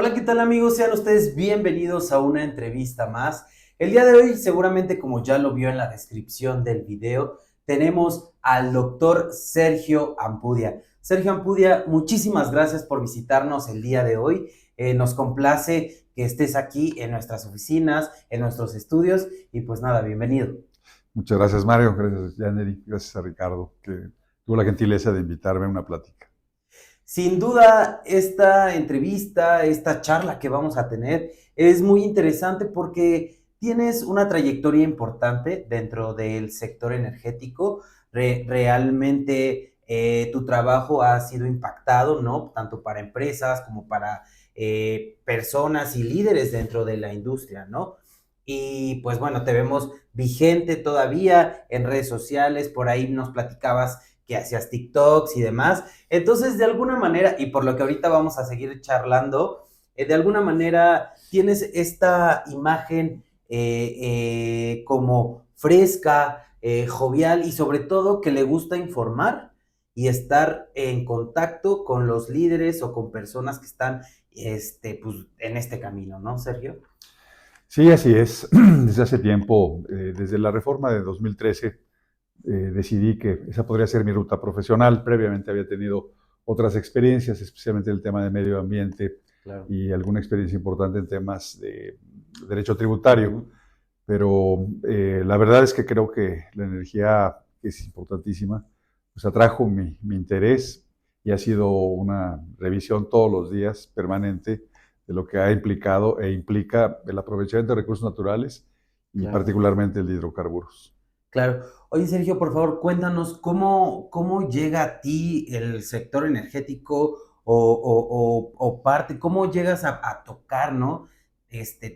Hola, ¿qué tal amigos? Sean ustedes bienvenidos a una entrevista más. El día de hoy, seguramente como ya lo vio en la descripción del video, tenemos al doctor Sergio Ampudia. Sergio Ampudia, muchísimas gracias por visitarnos el día de hoy. Nos complace que estés aquí en nuestras oficinas, en nuestros estudios y pues nada, bienvenido. Muchas gracias, Mario. Gracias, Janely. Gracias a Ricardo, que tuvo la gentileza de invitarme a una plática. Sin duda, esta entrevista, esta charla que vamos a tener es muy interesante porque tienes una trayectoria importante dentro del sector energético. Realmente tu trabajo ha sido impactado, ¿no? Tanto para empresas como para personas y líderes dentro de la industria, ¿no? Y pues bueno, te vemos vigente todavía en redes sociales, por ahí nos platicabas que hacías TikToks y demás. Entonces, de alguna manera, y por lo que ahorita vamos a seguir charlando, de alguna manera tienes esta imagen como fresca, jovial y sobre todo que le gusta informar y estar en contacto con los líderes o con personas que están pues, en este camino, ¿no, Sergio? Sí, así es. Desde hace tiempo, desde la reforma de 2013, decidí que esa podría ser mi ruta profesional. Previamente había tenido otras experiencias, especialmente en el tema de medio ambiente Claro. y alguna experiencia importante en temas de derecho tributario. Ujú. Pero la verdad es que creo que la energía, que es importantísima, pues atrajo mi interés y ha sido una revisión todos los días permanente de lo que ha implicado e implica el aprovechamiento de recursos naturales y Claro. particularmente el de hidrocarburos. Claro. Oye, Sergio, por favor, cuéntanos cómo llega a ti el sector energético o parte, cómo llegas a tocar, ¿no?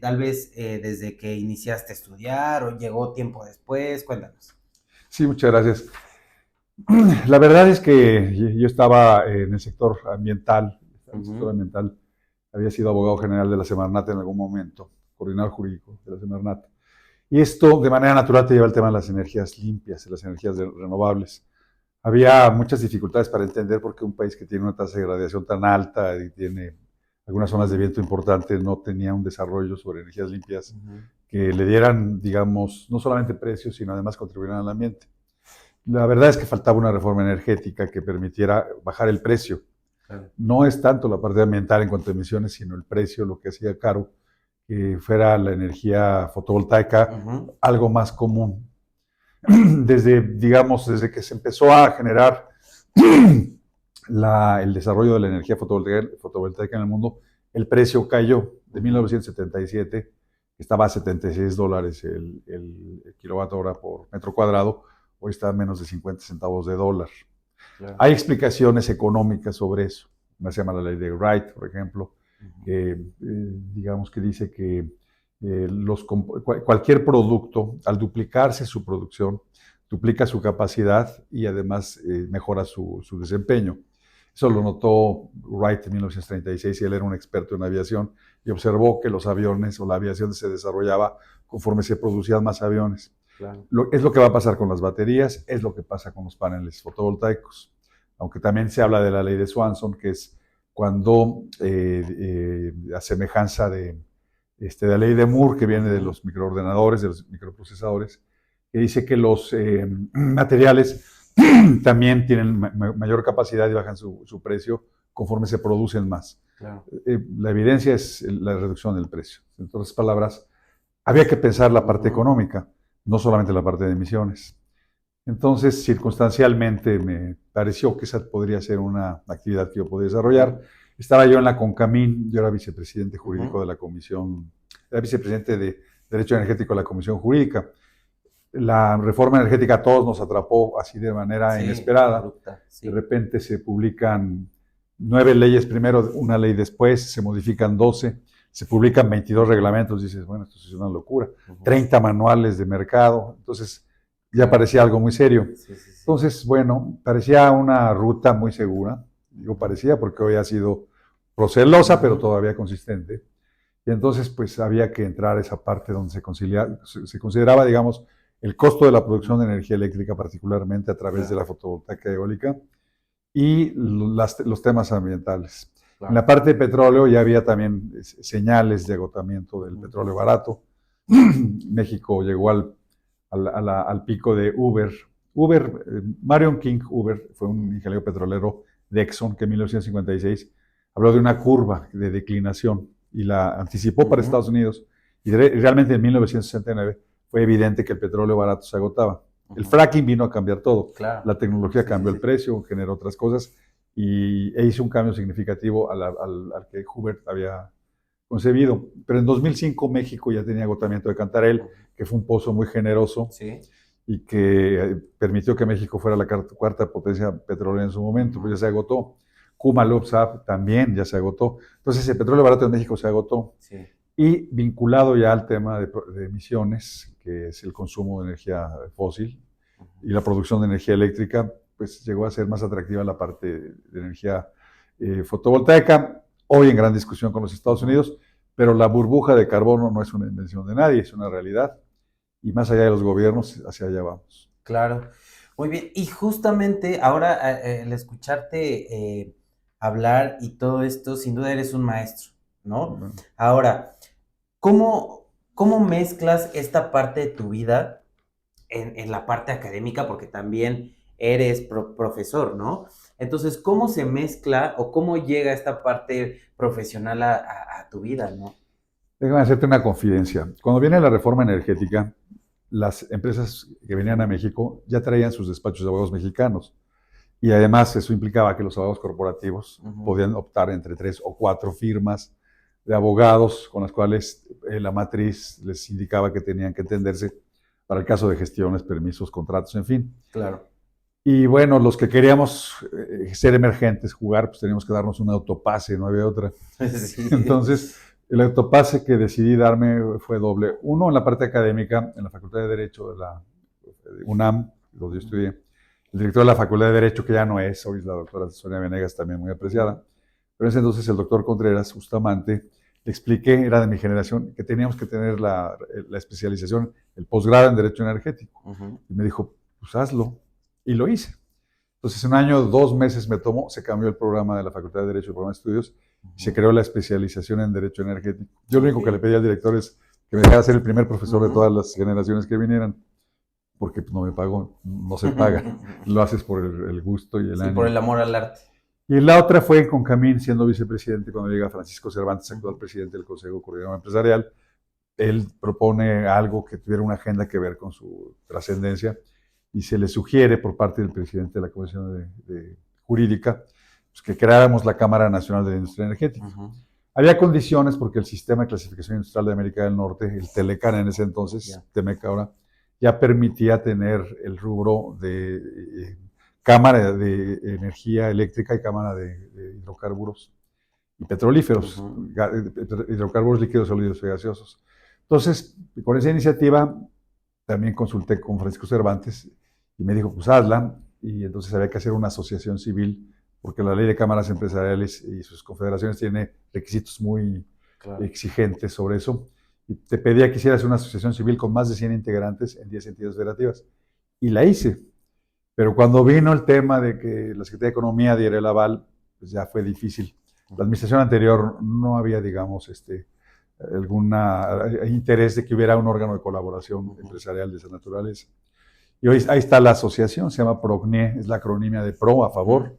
Tal vez desde que iniciaste a estudiar o llegó tiempo después, cuéntanos. Sí, muchas gracias. La verdad es que yo estaba en el sector ambiental, Ujú. había sido abogado general de la Semarnat en algún momento, coordinador jurídico de la Semarnat. Y esto de manera natural te lleva al tema de las energías limpias, de las energías renovables. Había muchas dificultades para entender por qué un país que tiene una tasa de radiación tan alta y tiene algunas zonas de viento importantes no tenía un desarrollo sobre energías limpias Ujú. que le dieran, digamos, no solamente precios, sino además contribuyeran al ambiente. La verdad es que faltaba una reforma energética que permitiera bajar el precio. Claro. No es tanto la parte ambiental en cuanto a emisiones, sino el precio lo que hacía caro que fuera la energía fotovoltaica Ujú. algo más común. Desde que se empezó a generar el desarrollo de la energía fotovoltaica en el mundo, el precio cayó de Ujú. 1977, estaba a $76 el kilowatt hora por metro cuadrado, hoy está a menos de 50 centavos de dólar. Claro. Hay explicaciones económicas sobre eso. Una se llama la ley de Wright, por ejemplo, Ujú. que digamos que dice que cualquier producto, al duplicarse su producción, duplica su capacidad y además mejora su desempeño. Eso lo notó Wright en 1936 y él era un experto en aviación y observó que los aviones o la aviación se desarrollaba conforme se producían más aviones. Claro. Es lo que va a pasar con las baterías, es lo que pasa con los paneles fotovoltaicos. Aunque también se habla de la ley de Swanson, que es cuando, a semejanza de la ley de Moore, que viene de Ujú. los microordenadores, de los microprocesadores, que dice que los materiales también tienen mayor capacidad y bajan su precio conforme se producen más. Claro. La evidencia es la reducción del precio. En otras palabras, había que pensar la parte Ujú. económica, no solamente la parte de emisiones. Entonces, circunstancialmente me pareció que esa podría ser una actividad que yo podía desarrollar. Claro. Estaba yo en la CONCAMIN, yo era vicepresidente jurídico Ujú. de la Comisión, era vicepresidente de Derecho Energético de la Comisión Jurídica. La reforma energética a todos nos atrapó así de manera Sí, inesperada. abrupta, De sí. repente se publican 9 leyes primero, una ley después, se modifican 12, se publican 22 Ujú. reglamentos, dices, bueno, esto es una locura. Ujú. 30 manuales de mercado, entonces ya Claro. parecía algo muy serio. Sí, sí, sí. Entonces, bueno, parecía una ruta muy segura, digo Ujú. parecía porque hoy ha sido procelosa, pero Ujú. todavía consistente. Y entonces, pues había que entrar a esa parte donde se consideraba, digamos, el costo de la producción Ujú. de energía eléctrica, particularmente a través de Claro. la fotovoltaica eólica, y los temas ambientales. En la parte de petróleo ya había también señales de agotamiento del petróleo barato. México llegó al pico de Uber. Marion King Uber fue un ingeniero petrolero de Exxon que en 1956 habló de una curva de declinación y la anticipó para Estados Unidos. Y realmente en 1969 fue evidente que el petróleo barato se agotaba. El fracking vino a cambiar todo. Claro. La tecnología cambió el precio, generó otras cosas e hizo un cambio significativo al que Hubert había concebido. Pero en 2005 México ya tenía agotamiento de Cantarell, que fue un pozo muy generoso y que permitió que México fuera la cuarta potencia petrolera en su momento, pues ya se agotó. Kuma-Lopsap también ya se agotó. Entonces el petróleo barato en México se agotó. Y vinculado ya al tema de emisiones, que es el consumo de energía fósil y la producción de energía eléctrica, pues llegó a ser más atractiva la parte de energía fotovoltaica, hoy en gran discusión con los Estados Unidos, pero la burbuja de carbono no es una invención de nadie, es una realidad, y más allá de los gobiernos, hacia allá vamos. Claro, muy bien, y justamente ahora al escucharte hablar y todo esto, sin duda eres un maestro, ¿no? Bueno. Ahora, ¿cómo mezclas esta parte de tu vida en la parte académica? Porque también eres profesor, ¿no? Entonces, ¿cómo se mezcla o cómo llega esta parte profesional a tu vida, ¿no? Déjame hacerte una confidencia. Cuando viene la reforma energética, las empresas que venían a México ya traían sus despachos de abogados mexicanos. Y además eso implicaba que los abogados corporativos podían optar entre 3 o 4 firmas de abogados con las cuales la matriz les indicaba que tenían que entenderse para el caso de gestiones, permisos, contratos, en fin. Claro. Y bueno, los que queríamos ser emergentes, jugar, pues teníamos que darnos un autopase, no había otra. Sí. Entonces, el autopase que decidí darme fue doble. Uno, en la parte académica, en la Facultad de Derecho de la UNAM, donde yo estudié. El director de la Facultad de Derecho, que ya no es, hoy es la doctora Sonia Venegas, también muy apreciada. Pero en ese entonces el doctor Contreras Bustamante, le expliqué, era de mi generación, que teníamos que tener la especialización, el posgrado en Derecho Energético. Y me dijo, pues hazlo. Y lo hice. Entonces, un año, 2 meses me tomó, se cambió el programa de la Facultad de Derecho, el programa de estudios, y se creó la especialización en Derecho Energético. Yo lo único que le pedí al director es que me dejara ser el primer profesor de todas las generaciones que vinieran, porque pues, no me pagó, no se paga. Lo haces por el gusto y el ánimo. Por el amor al arte. Y la otra fue con Camín, siendo vicepresidente, cuando llega Francisco Cervantes, actual presidente del Consejo Coordinador Empresarial. Él propone algo que tuviera una agenda que ver con su trascendencia y se le sugiere por parte del presidente de la Comisión Jurídica pues, que creáramos la Cámara Nacional de la Industria Energética. Había condiciones porque el Sistema de Clasificación Industrial de América del Norte, el Telecan en ese entonces, Temec ahora, ya permitía tener el rubro de cámara de energía eléctrica y cámara de hidrocarburos y petrolíferos, hidrocarburos líquidos, sólidos y gaseosos. Entonces, con esa iniciativa también consulté con Francisco Cervantes y me dijo, pues hazla, y entonces había que hacer una asociación civil, porque la ley de cámaras empresariales y sus confederaciones tiene requisitos muy exigentes sobre eso. Y te pedía que hicieras una asociación civil con más de 100 integrantes en 10 entidades federativas. Y la hice. Pero cuando vino el tema de que la Secretaría de Economía diera el aval, pues ya fue difícil. La administración anterior no había, digamos, algún interés de que hubiera un órgano de colaboración empresarial de esa naturaleza. Y hoy ahí está la asociación, se llama PROCNIE, es la acronimia de PRO, a favor.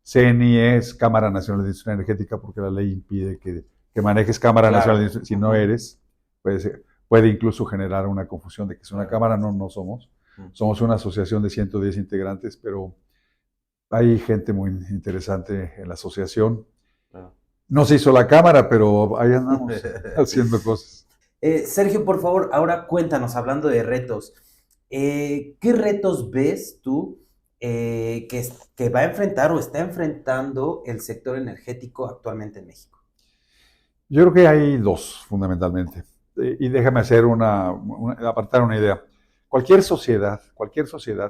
CNI es Cámara Nacional de Industria Energética, porque la ley impide que manejes Cámara Nacional de Industria. Si no eres, puede incluso generar una confusión de que es una cámara, no somos. Somos una asociación de 110 integrantes, pero hay gente muy interesante en la asociación. No se hizo la cámara, pero ahí andamos haciendo cosas. Sergio, por favor, ahora cuéntanos, hablando de retos, ¿qué retos ves tú que va a enfrentar o está enfrentando el sector energético actualmente en México? Yo creo que hay 2, fundamentalmente. Y déjame hacer apartar una idea. Cualquier sociedad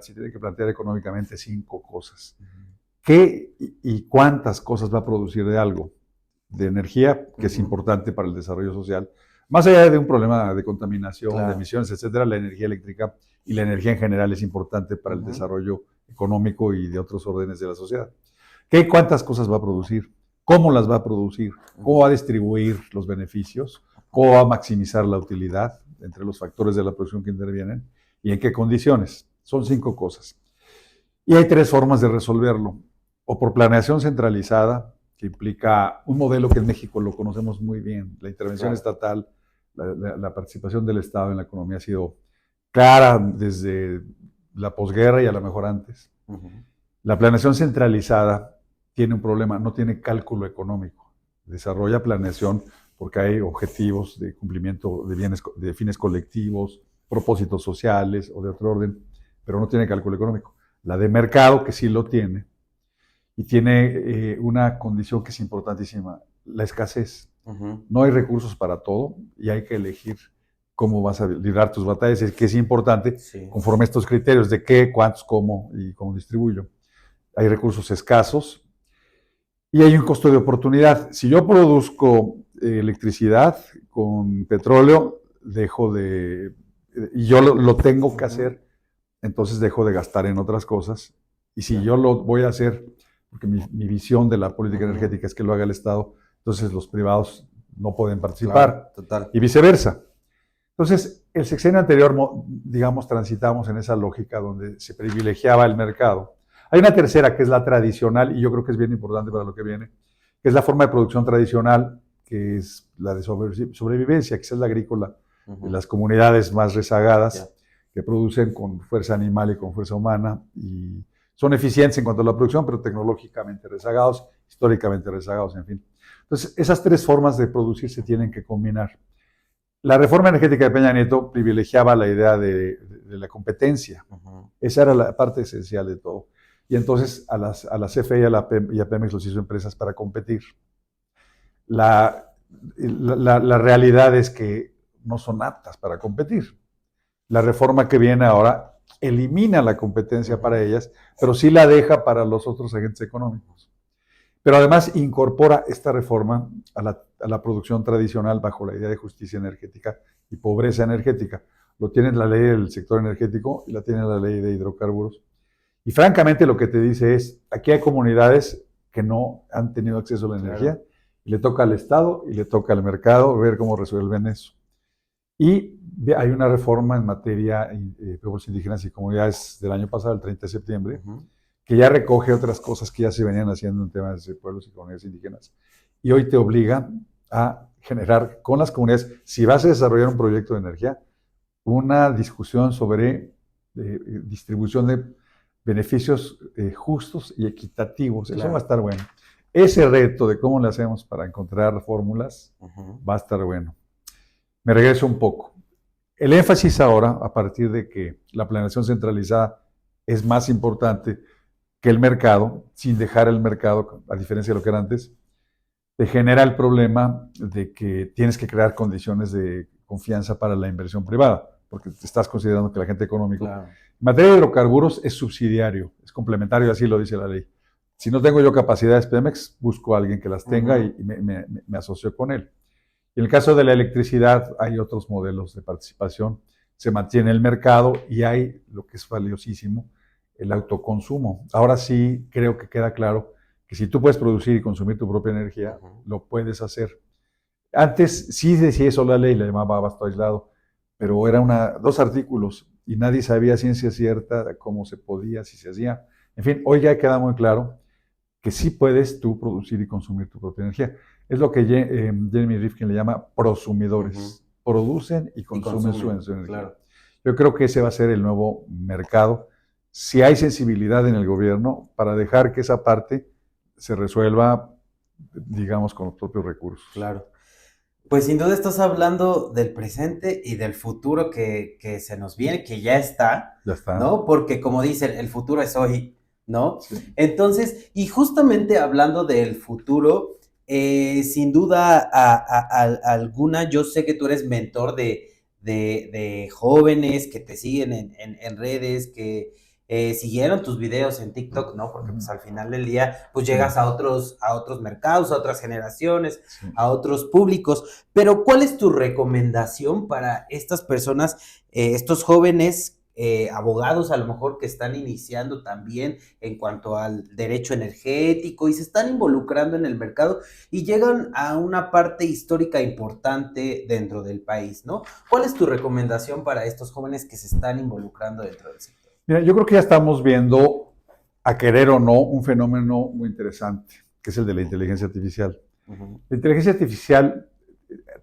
se tiene que plantear económicamente 5 cosas. ¿Qué y cuántas cosas va a producir de algo? De energía, que es importante para el desarrollo social. Más allá de un problema de contaminación, de emisiones, etcétera, la energía eléctrica y la energía en general es importante para el desarrollo económico y de otros órdenes de la sociedad. ¿Qué y cuántas cosas va a producir? cómo las va a producir, cómo va a distribuir los beneficios, cómo va a maximizar la utilidad entre los factores de la producción que intervienen y en qué condiciones. Son 5 cosas. Y hay 3 formas de resolverlo. O por planeación centralizada, que implica un modelo que en México lo conocemos muy bien. La intervención estatal, la participación del Estado en la economía ha sido clara desde la posguerra y a lo mejor antes. La planeación centralizada tiene un problema, no tiene cálculo económico. Desarrolla planeación porque hay objetivos de cumplimiento de fines colectivos, propósitos sociales o de otro orden, pero no tiene cálculo económico. La de mercado, que sí lo tiene, y tiene una condición que es importantísima, la escasez. No hay recursos para todo y hay que elegir cómo vas a librar tus batallas, que es importante conforme a estos criterios de qué, cuántos, cómo y cómo distribuyo. Hay recursos escasos y hay un costo de oportunidad. Si yo produzco electricidad con petróleo, y yo lo tengo que hacer, entonces dejo de gastar en otras cosas. Y si yo lo voy a hacer, porque mi visión de la política energética es que lo haga el Estado, entonces los privados no pueden participar. Total. Y viceversa. Entonces, el sexenio anterior, digamos, transitamos en esa lógica donde se privilegiaba el mercado. Hay una tercera que es la tradicional, y yo creo que es bien importante para lo que viene, que es la forma de producción tradicional, que es la de sobrevivencia, que es la agrícola, de las comunidades más rezagadas, que producen con fuerza animal y con fuerza humana, y son eficientes en cuanto a la producción, pero tecnológicamente rezagados, históricamente rezagados, en fin. Entonces, esas 3 formas de producir se tienen que combinar. La reforma energética de Peña Nieto privilegiaba la idea de la competencia. Esa era la parte esencial de todo. Y entonces a la CFE y a Pemex los hizo empresas para competir. La realidad es que no son aptas para competir. La reforma que viene ahora elimina la competencia para ellas, pero sí la deja para los otros agentes económicos. Pero además incorpora esta reforma a la producción tradicional bajo la idea de justicia energética y pobreza energética. Lo tiene la ley del sector energético y la tiene la ley de hidrocarburos. Y francamente lo que te dice es, aquí hay comunidades que no han tenido acceso a la energía, y le toca al Estado y le toca al mercado ver cómo resuelven eso. Y hay una reforma en materia de pueblos indígenas y comunidades del año pasado, el 30 de septiembre, que ya recoge otras cosas que ya se venían haciendo en temas de pueblos y comunidades indígenas. Y hoy te obliga a generar con las comunidades, si vas a desarrollar un proyecto de energía, una discusión sobre distribución de beneficios justos y equitativos. Eso va a estar bueno. Ese reto de cómo le hacemos para encontrar fórmulas va a estar bueno. Me regreso un poco. El énfasis ahora, a partir de que la planeación centralizada es más importante que el mercado, sin dejar el mercado, a diferencia de lo que era antes, te genera el problema de que tienes que crear condiciones de confianza para la inversión privada, porque te estás considerando que el agente económico. En materia de hidrocarburos es subsidiario, es complementario, así lo dice la ley. Si no tengo yo capacidades Pemex, busco a alguien que las tenga y me asocio con él. Y en el caso de la electricidad hay otros modelos de participación. Se mantiene el mercado y hay lo que es valiosísimo, el autoconsumo. Ahora sí creo que queda claro que si tú puedes producir y consumir tu propia energía, lo puedes hacer. Antes sí decía eso la ley, la llamaba abasto aislado, pero eran 2 artículos y nadie sabía ciencia cierta cómo se podía, si se hacía. En fin, hoy ya queda muy claro que sí puedes tú producir y consumir tu propia energía. Es lo que Jeremy Rifkin le llama prosumidores. Producen y consumen su energía. Claro. Yo creo que ese va a ser el nuevo mercado. Si hay sensibilidad en el gobierno para dejar que esa parte se resuelva, digamos, con los propios recursos. Claro. Pues sin duda estás hablando del presente y del futuro que se nos viene, que ya está. Ya está. ¿No? Porque como dicen, el futuro es hoy, ¿no? Sí. Entonces, y justamente hablando del futuro, sin duda alguna, yo sé que tú eres mentor de jóvenes que te siguen en redes, que siguieron tus videos en TikTok, ¿no? Porque pues al final del día, pues llegas a otros mercados, a otras generaciones, a otros públicos. Pero, ¿cuál es tu recomendación para estas personas, estos jóvenes abogados a lo mejor que están iniciando también en cuanto al derecho energético y se están involucrando en el mercado y llegan a una parte histórica importante dentro del país, ¿no? ¿Cuál es tu recomendación para estos jóvenes que se están involucrando dentro del sector? Mira, yo creo que ya estamos viendo, a querer o no, un fenómeno muy interesante, que es el de la inteligencia artificial. La inteligencia artificial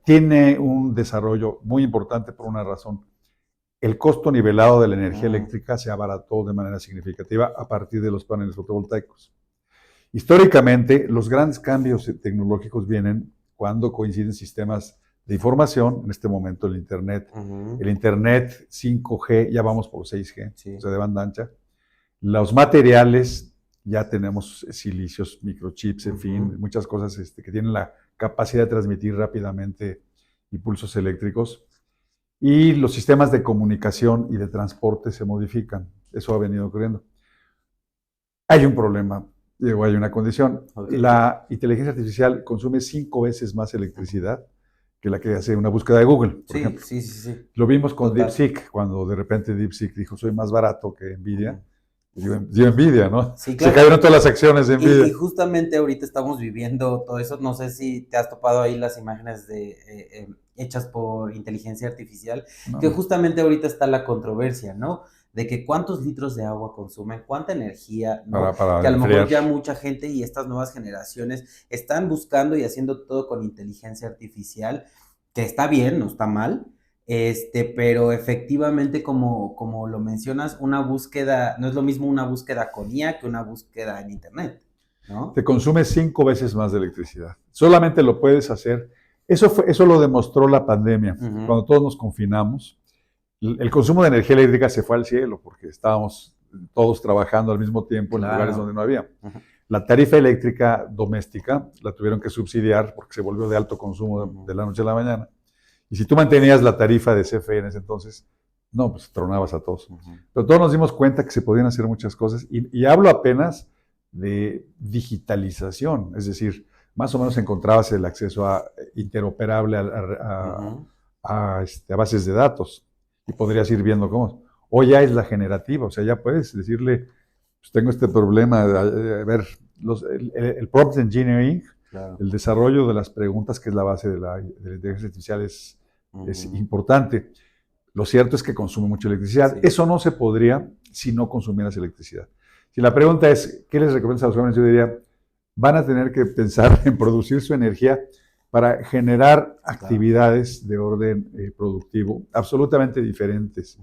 tiene un desarrollo muy importante por una razón. El costo nivelado de la energía eléctrica se abarató de manera significativa a partir de los paneles fotovoltaicos. Históricamente, los grandes cambios tecnológicos vienen cuando coinciden sistemas de información, en este momento el Internet 5G, ya vamos por 6G, Sí. o sea, de banda ancha. Los materiales, ya tenemos silicios, microchips, en fin, muchas cosas que tienen la capacidad de transmitir rápidamente impulsos eléctricos. Y los sistemas de comunicación y de transporte se modifican. Eso ha venido ocurriendo. Hay un problema, digo, hay una condición. Okay. La inteligencia artificial consume 5 veces más electricidad que la que hace una búsqueda de Google, por ejemplo. Sí. Lo vimos con Total. DeepSeek, cuando de repente DeepSeek dijo, soy más barato que NVIDIA. Dio envidia, ¿no? Sí, claro. Se cayeron todas las acciones de NVIDIA. Y justamente ahorita estamos viviendo todo eso. No sé si te has topado ahí las imágenes hechas por inteligencia artificial, No. que justamente ahorita está la controversia, ¿no? De que cuántos litros de agua consumen, cuánta energía, ¿no? Para que a lo enfriar. mejor ya mucha gente y estas nuevas generaciones están buscando y haciendo todo con inteligencia artificial, que está bien, no está mal. Pero efectivamente, como lo mencionas, una búsqueda, no es lo mismo una búsqueda con IA que una búsqueda en internet, ¿no? Te consume 5 veces más de electricidad. Solamente lo puedes hacer. Eso lo demostró la pandemia. Cuando todos nos confinamos, el consumo de energía eléctrica se fue al cielo porque estábamos todos trabajando al mismo tiempo en lugares donde no había. La tarifa eléctrica doméstica la tuvieron que subsidiar porque se volvió de alto consumo de la noche a la mañana. Y si tú mantenías la tarifa de CFE en ese entonces, no, pues tronabas a todos. Pero todos nos dimos cuenta que se podían hacer muchas cosas. Y hablo apenas de digitalización, es decir, más o menos encontrabas el acceso interoperable a bases de datos y podrías ir viendo cómo. O ya es la generativa, o sea, ya puedes decirle, pues tengo este problema, a ver, el prompt engineering, claro. El desarrollo de las preguntas, que es la base de la inteligencia artificial, es importante. Lo cierto es que consume mucha electricidad. Sí. Eso no se podría si no consumieras electricidad. Si la pregunta es, ¿qué les recomiendas a los jóvenes? Yo diría, van a tener que pensar en producir su energía para generar actividades de orden productivo absolutamente diferentes.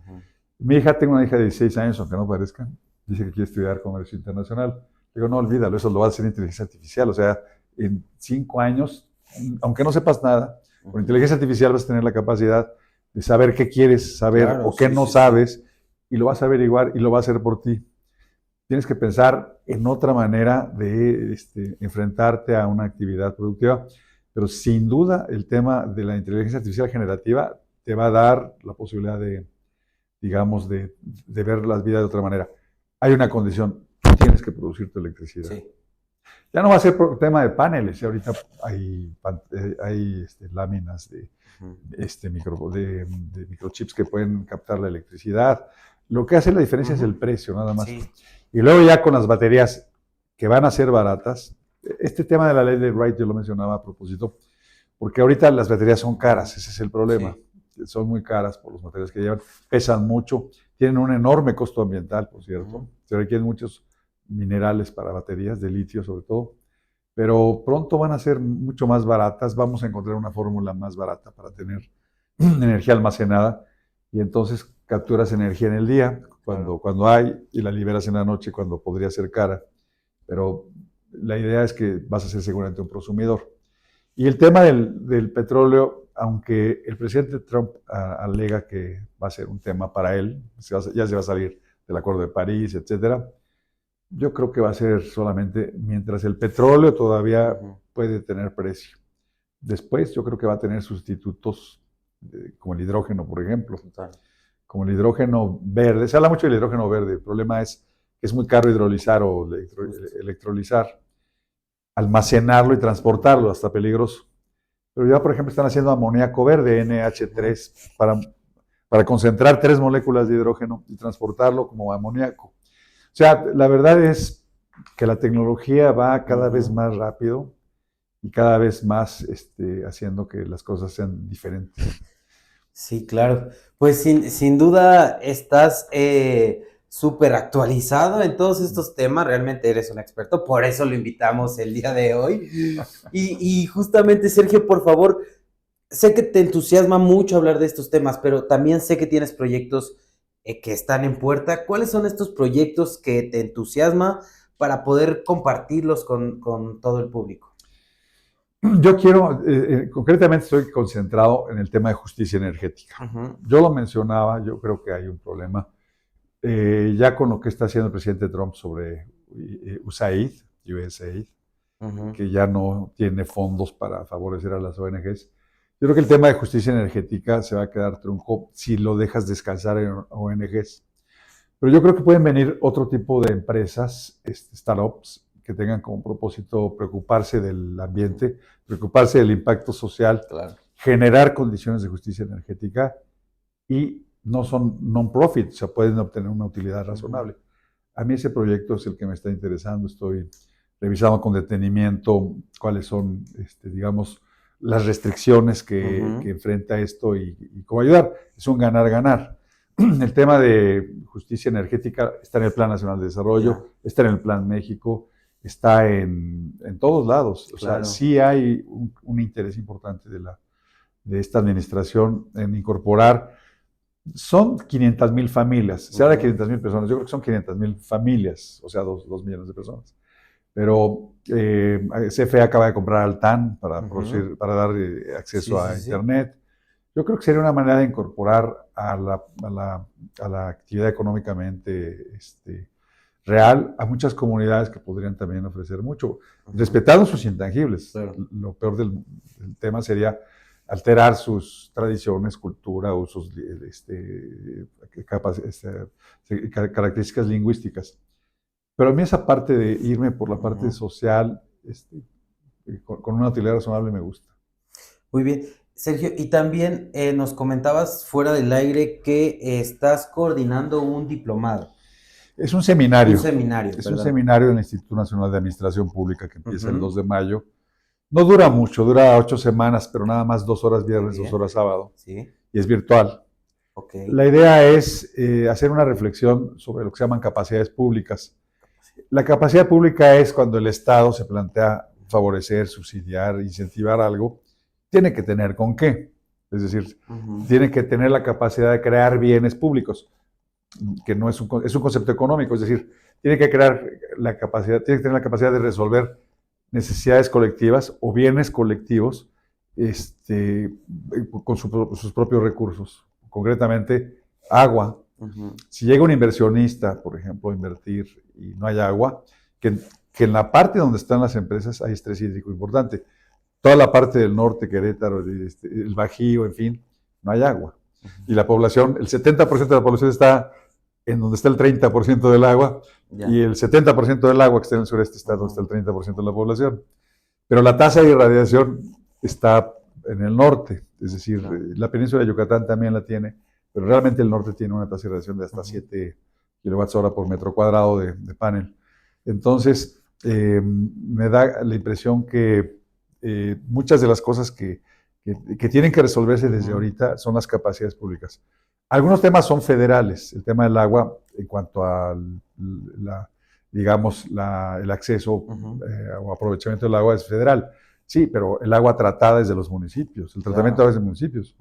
Mi hija, tengo una hija de 16 años, aunque no parezca, dice que quiere estudiar comercio internacional. Digo, no, olvídalo, eso lo va a hacer inteligencia artificial. O sea, en 5 años, aunque no sepas nada, con inteligencia artificial vas a tener la capacidad de saber qué quieres saber, claro, o qué no sabes, y lo vas a averiguar y lo va a hacer por ti. Tienes que pensar en otra manera de enfrentarte a una actividad productiva, pero sin duda el tema de la inteligencia artificial generativa te va a dar la posibilidad de, digamos, de ver las vidas de otra manera. Hay una condición, tienes que producir tu electricidad. Sí. Ya no va a ser por tema de paneles, ahorita hay láminas de microchips que pueden captar la electricidad. Lo que hace la diferencia es el precio, nada más. Sí. Y luego ya con las baterías que van a ser baratas, este tema de la ley de Wright yo lo mencionaba a propósito, porque ahorita las baterías son caras, ese es el problema. Sí. Son muy caras por los materiales que llevan, pesan mucho, tienen un enorme costo ambiental, por cierto. Se requieren muchos minerales para baterías, de litio sobre todo, pero pronto van a ser mucho más baratas, vamos a encontrar una fórmula más barata para tener energía almacenada y entonces capturas energía en el día cuando hay y la liberas en la noche cuando podría ser cara, pero la idea es que vas a ser seguramente un prosumidor. Y el tema del petróleo, aunque el presidente Trump alega que va a ser un tema para él, ya se va a salir del Acuerdo de París, etcétera, yo creo que va a ser solamente mientras el petróleo todavía puede tener precio. Después yo creo que va a tener sustitutos como el hidrógeno, por ejemplo. Como el hidrógeno verde. Se habla mucho del hidrógeno verde. El problema es que es muy caro hidrolizar o electrolizar. Almacenarlo y transportarlo, hasta peligroso. Pero ya, por ejemplo, están haciendo amoníaco verde, NH3, para para concentrar 3 moléculas de hidrógeno y transportarlo como amoníaco. O sea, la verdad es que la tecnología va cada vez más rápido y cada vez más haciendo que las cosas sean diferentes. Sí, claro. Pues sin duda estás súper actualizado en todos estos temas, realmente eres un experto, por eso lo invitamos el día de hoy. Y justamente, Sergio, por favor, sé que te entusiasma mucho hablar de estos temas, pero también sé que tienes proyectos que están en puerta. ¿Cuáles son estos proyectos que te entusiasma para poder compartirlos con todo el público? Yo quiero, concretamente estoy concentrado en el tema de justicia energética. Uh-huh. Yo lo mencionaba, yo creo que hay un problema ya con lo que está haciendo el presidente Trump sobre USAID, Uh-huh. que ya no tiene fondos para favorecer a las ONGs. Yo creo que el tema de justicia energética se va a quedar trunco si lo dejas descansar en ONGs. Pero yo creo que pueden venir otro tipo de empresas, startups, que tengan como propósito preocuparse del ambiente, preocuparse del impacto social, Claro. generar condiciones de justicia energética y no son non-profit, o sea, pueden obtener una utilidad razonable. A mí ese proyecto es el que me está interesando, estoy revisando con detenimiento cuáles son, digamos, las restricciones que enfrenta esto y cómo ayudar. Es un ganar-ganar. El tema de justicia energética está en el Plan Nacional de Desarrollo, está en el Plan México, está en todos lados. O sea, sí hay un interés importante de esta administración en incorporar. Son 500,000 familias, se habla de 500,000 personas, yo creo que son 500,000 familias, o sea, 2 millones de personas. Pero CFE acaba de comprar Altán para dar acceso a Internet. Yo creo que sería una manera de incorporar a la actividad económicamente real a muchas comunidades que podrían también ofrecer mucho, respetando sus intangibles. Claro. Lo peor del tema sería alterar sus tradiciones, cultura, usos, características lingüísticas. Pero a mí esa parte de irme por la parte social, con una utilidad razonable me gusta. Muy bien. Sergio, y también nos comentabas fuera del aire que estás coordinando un diplomado. Es un seminario. Un seminario, es un seminario del Instituto Nacional de Administración Pública que empieza el 2 de mayo. No dura mucho, dura 8 semanas, pero nada más 2 horas viernes, 2 horas sábado. Sí. Y es virtual. Okay. La idea es hacer una reflexión sobre lo que se llaman capacidades públicas. La capacidad pública es cuando el Estado se plantea favorecer, subsidiar, incentivar algo, tiene que tener con qué. Es decir, tiene que tener la capacidad de crear bienes públicos, que no es un concepto económico, es decir, tiene que tener la capacidad de resolver necesidades colectivas o bienes colectivos con sus propios recursos. Concretamente, agua. Si llega un inversionista, por ejemplo, a invertir y no hay agua, que en la parte donde están las empresas hay estrés hídrico importante. Toda la parte del norte, Querétaro, el Bajío, en fin, no hay agua. Y la población, el 70% de la población está en donde está el 30% del agua, y el 70% del agua que está en el sureste está donde está el 30% de la población. Pero la tasa de irradiación está en el norte, es decir, la península de Yucatán también la tiene, pero realmente el norte tiene una tasa de irradiación de hasta 7 kWh por metro cuadrado de panel. Entonces, me da la impresión que muchas de las cosas que tienen que resolverse desde ahorita son las capacidades públicas. Algunos temas son federales. El tema del agua, en cuanto a el acceso o aprovechamiento del agua es federal. Sí, pero el agua tratada es de los municipios, el tratamiento de agua es de municipios.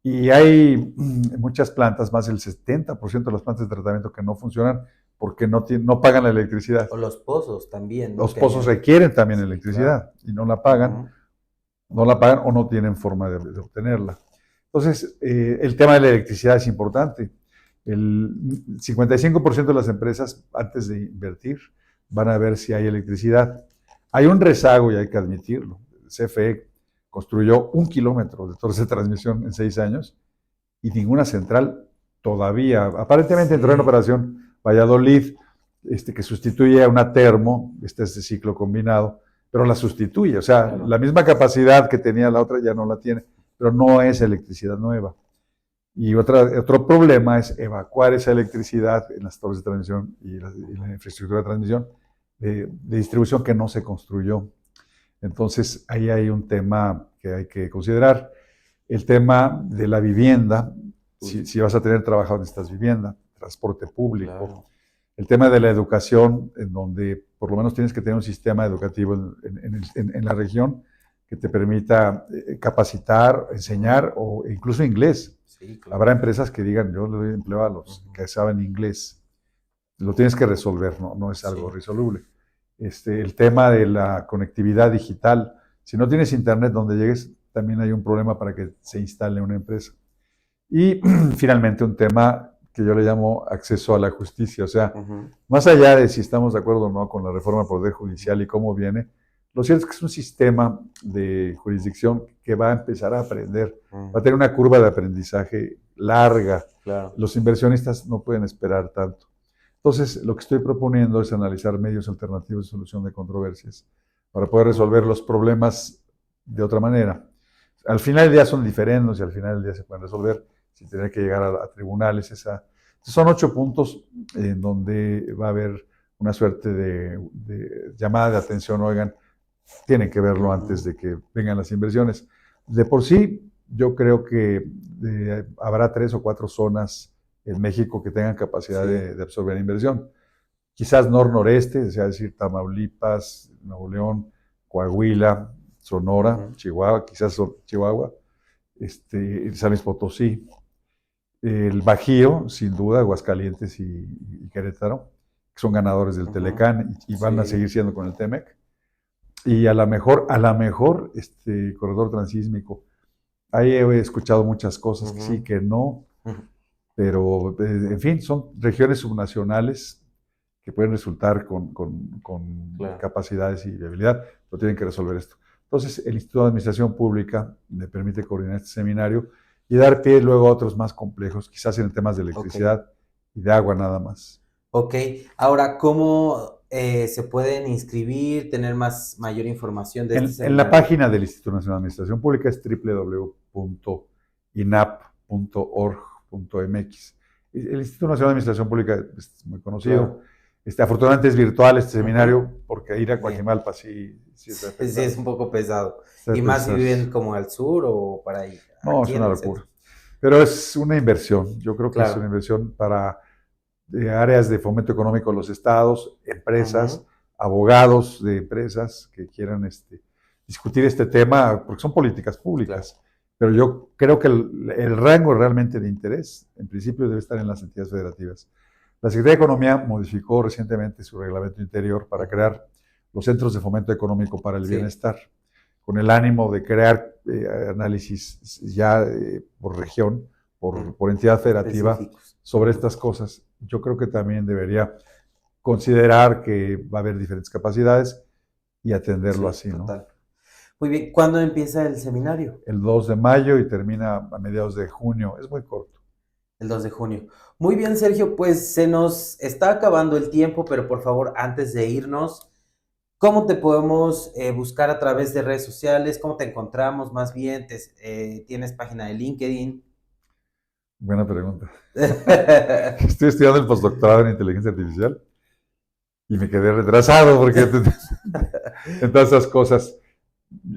Y hay muchas plantas, más del 70% de las plantas de tratamiento que no funcionan porque no pagan la electricidad. O los pozos también. Los pozos requieren también electricidad y no la pagan. No la pagan o no tienen forma de obtenerla. Entonces, el tema de la electricidad es importante. El 55% de las empresas, antes de invertir, van a ver si hay electricidad. Hay un rezago y hay que admitirlo. CFE construyó 1 kilómetro de torres de transmisión en 6 años y ninguna central todavía. Aparentemente entró en operación Valladolid, que sustituye a una termo, este es de ciclo combinado, pero la sustituye. O sea, la misma capacidad que tenía la otra ya no la tiene, pero no es electricidad nueva. Y otro problema es evacuar esa electricidad en las torres de transmisión y la infraestructura de transmisión de distribución que no se construyó. Entonces, ahí hay un tema que hay que considerar. El tema de la vivienda, si vas a tener trabajo necesitas vivienda, transporte público. Claro. El tema de la educación, en donde por lo menos tienes que tener un sistema educativo en la región que te permita capacitar, enseñar o incluso inglés. Sí, claro. Habrá empresas que digan, yo le doy empleo a los que saben inglés. Lo tienes que resolver, no es algo resoluble. El tema de la conectividad digital. Si no tienes internet donde llegues, también hay un problema para que se instale una empresa. Y finalmente un tema que yo le llamo acceso a la justicia. O sea, más allá de si estamos de acuerdo o no con la reforma del Poder Judicial y cómo viene, lo cierto es que es un sistema de jurisdicción que va a empezar a aprender. Va a tener una curva de aprendizaje larga. Claro. Los inversionistas no pueden esperar tanto. Entonces, lo que estoy proponiendo es analizar medios alternativos de solución de controversias para poder resolver los problemas de otra manera. Al final del día son diferendos y al final del día se pueden resolver sin tener que llegar a tribunales. Son 8 puntos en donde va a haber una suerte de llamada de atención. Oigan, tienen que verlo antes de que vengan las inversiones. De por sí, yo creo que habrá 3 o 4 zonas en México que tengan capacidad de absorber inversión. Quizás noreste, es decir, Tamaulipas, Nuevo León, Coahuila, Sonora, Chihuahua, quizás Chihuahua, San Luis Potosí, el Bajío, sin duda, Aguascalientes y Querétaro, que son ganadores del Telecán y van a seguir siendo con el TEMEC. Y a la mejor, corredor transísmico. Ahí he escuchado muchas cosas que sí, que no, pero en fin, son regiones subnacionales que pueden resultar con capacidades y viabilidad, pero tienen que resolver esto. Entonces, el Instituto de Administración Pública me permite coordinar este seminario y dar pie luego a otros más complejos, quizás en temas de electricidad y de agua nada más. Ok, ahora, ¿cómo se pueden inscribir, tener mayor información de este seminario? En la página del Instituto Nacional de Administración Pública es www.inap.org.mx. El Instituto Nacional de Administración Pública es muy conocido. Afortunadamente es virtual este seminario, porque ir a Coajimalpa sí es un poco pesado. ¿Y más si pesado. viven como al sur o para ahí? No, es una locura. Pero es una inversión. Yo creo que es una inversión para áreas de fomento económico de los estados, empresas, abogados de empresas que quieran discutir este tema, porque son políticas públicas. Pero yo creo que el rango realmente de interés, en principio, debe estar en las entidades federativas. La Secretaría de Economía modificó recientemente su reglamento interior para crear los centros de fomento económico para el bienestar, con el ánimo de crear análisis ya por región, por entidad federativa, sobre estas cosas. Yo creo que también debería considerar que va a haber diferentes capacidades y atenderlo así, ¿no? Total. Muy bien, ¿cuándo empieza el seminario? El 2 de mayo y termina a mediados de junio, es muy corto. El 2 de junio. Muy bien, Sergio, pues se nos está acabando el tiempo, pero por favor, antes de irnos, ¿cómo te podemos buscar a través de redes sociales? ¿Cómo te encontramos más bien? ¿Tienes página de LinkedIn? Buena pregunta. Estoy estudiando el postdoctorado en inteligencia artificial y me quedé retrasado porque en todas esas cosas.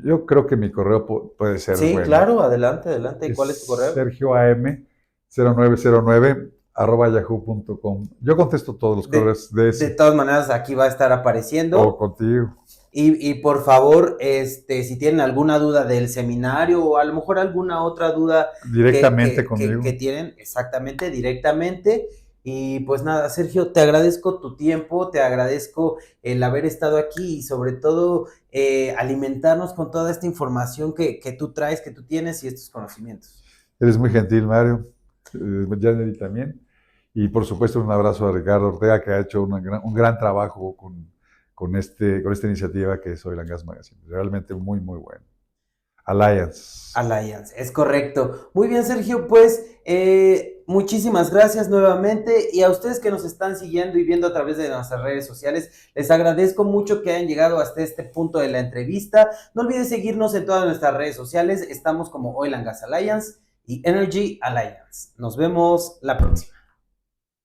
Yo creo que mi correo puede ser Sí, bueno. claro, adelante. ¿Y cuál es tu correo? sergioam0909@yahoo.com. Yo contesto todos los correos de ese. De todas maneras, aquí va a estar apareciendo. O contigo. Y por favor, si tienen alguna duda del seminario o a lo mejor alguna otra duda directamente conmigo. Que tienen, exactamente, directamente. Y pues nada, Sergio, te agradezco tu tiempo, te agradezco el haber estado aquí y sobre todo alimentarnos con toda esta información que tú traes, que tú tienes y estos conocimientos. Eres muy gentil, Mario. Janely también. Y por supuesto un abrazo a Ricardo Ortega, que ha hecho un gran trabajo con esta iniciativa que es Oil and Gas Magazine. Realmente muy, muy bueno. Alliance, es correcto. Muy bien, Sergio, pues muchísimas gracias nuevamente y a ustedes que nos están siguiendo y viendo a través de nuestras redes sociales, les agradezco mucho que hayan llegado hasta este punto de la entrevista. No olvides seguirnos en todas nuestras redes sociales, estamos como Oil and Gas Alliance y Energy Alliance. Nos vemos la próxima.